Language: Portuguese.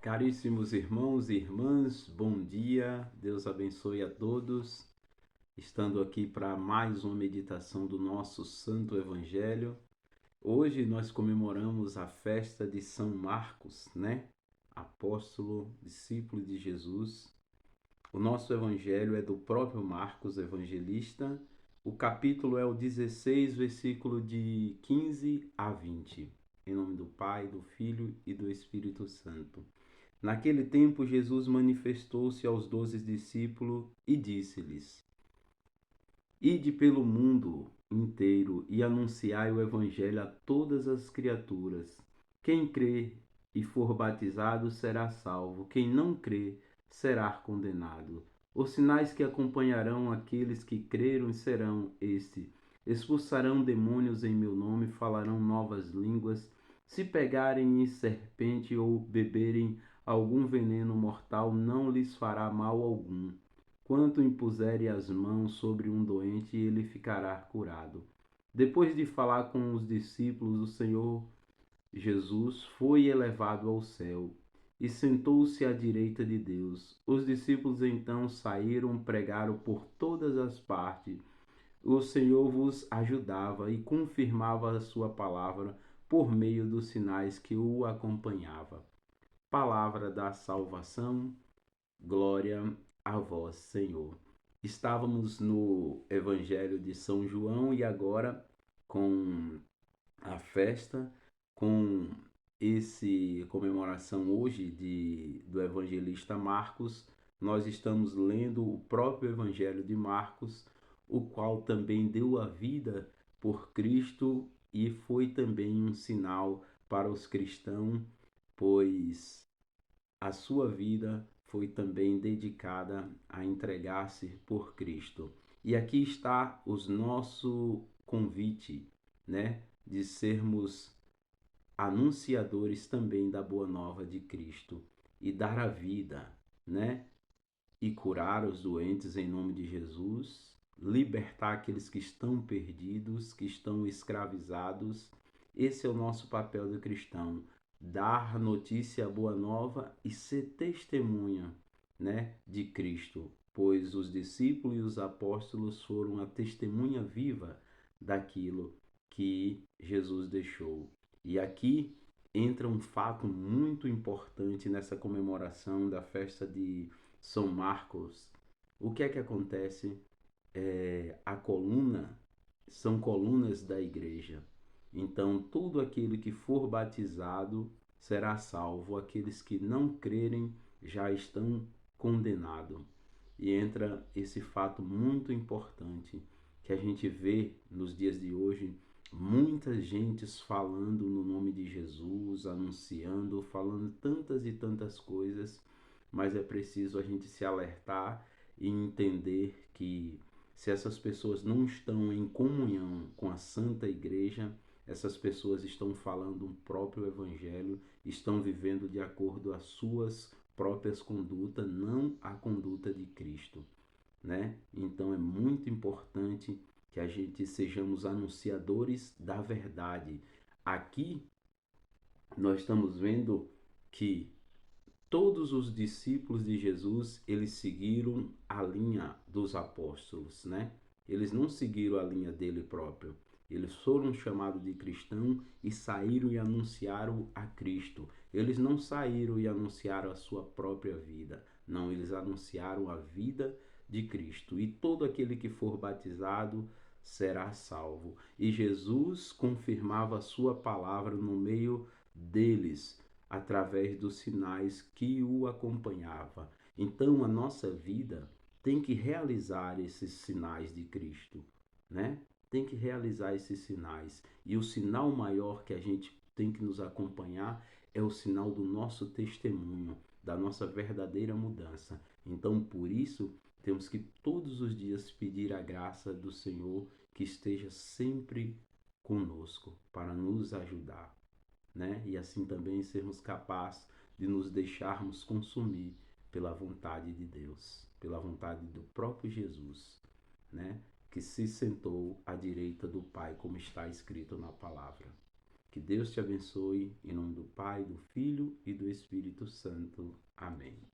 Caríssimos irmãos e irmãs, bom dia, Deus abençoe a todos. Estando aqui para mais uma meditação do nosso Santo Evangelho. Hoje nós comemoramos a festa de São Marcos, né? Apóstolo, discípulo de Jesus. O nosso Evangelho é do próprio Marcos, evangelista. O capítulo é o 16, versículo de 15 a 20. Em nome do Pai, do Filho e do Espírito Santo. Naquele tempo, Jesus manifestou-se aos 12 discípulos e disse-lhes: Ide pelo mundo inteiro e anunciai o Evangelho a todas as criaturas. Quem crê e for batizado será salvo, quem não crê será condenado. Os sinais que acompanharão aqueles que creram serão este: expulsarão demônios em meu nome, falarão novas línguas, se pegarem em serpente ou beberem algum veneno mortal, não lhes fará mal algum. Quanto impuserem as mãos sobre um doente, ele ficará curado. Depois de falar com os discípulos, o Senhor Jesus foi elevado ao céu e sentou-se à direita de Deus. Os discípulos então saíram, pregaram por todas as partes. O Senhor vos ajudava e confirmava a sua palavra por meio dos sinais que o acompanhavam. Palavra da salvação. Glória a vós, Senhor. Estávamos no Evangelho de São João e agora com a festa, com esse comemoração hoje do evangelista Marcos, nós estamos lendo o próprio Evangelho de Marcos, o qual também deu a vida por Cristo e foi também um sinal para os cristãos, pois a sua vida foi também dedicada a entregar-se por Cristo. E aqui está o nosso convite, né, de sermos anunciadores também da boa nova de Cristo e dar a vida, né, e curar os doentes em nome de Jesus, libertar aqueles que estão perdidos, que estão escravizados. Esse é o nosso papel do cristão, dar notícia boa nova e ser testemunha, né, de Cristo, pois os discípulos e os apóstolos foram a testemunha viva daquilo que Jesus deixou. E aqui entra um fato muito importante nessa comemoração da festa de São Marcos. O que é que acontece? A coluna são colunas da igreja. Então, todo aquele que for batizado será salvo, aqueles que não crerem já estão condenados. E entra esse fato muito importante que a gente vê nos dias de hoje, muitas gentes falando no nome de Jesus, anunciando, falando tantas e tantas coisas, mas é preciso a gente se alertar e entender que se essas pessoas não estão em comunhão com a Santa Igreja, essas pessoas estão falando um próprio evangelho, estão vivendo de acordo às suas próprias condutas, não a conduta de Cristo, né? Então é muito importante que a gente sejamos anunciadores da verdade. Aqui nós estamos vendo que todos os discípulos de Jesus, eles seguiram a linha dos apóstolos, né? Eles não seguiram a linha dele próprio. Eles foram chamados de cristão e saíram e anunciaram a Cristo. Eles não saíram e anunciaram a sua própria vida. Não, eles anunciaram a vida de Cristo. E todo aquele que for batizado será salvo. E Jesus confirmava a sua palavra no meio deles, através dos sinais que o acompanhava. Então a nossa vida tem que realizar esses sinais de Cristo, né? Tem que realizar esses sinais. E o sinal maior que a gente tem que nos acompanhar é o sinal do nosso testemunho, da nossa verdadeira mudança. Então, por isso, temos que todos os dias pedir a graça do Senhor que esteja sempre conosco para nos ajudar, né? E assim também sermos capazes de nos deixarmos consumir pela vontade de Deus, pela vontade do próprio Jesus, né? Que se sentou à direita do Pai, como está escrito na palavra. Que Deus te abençoe, em nome do Pai, do Filho e do Espírito Santo. Amém.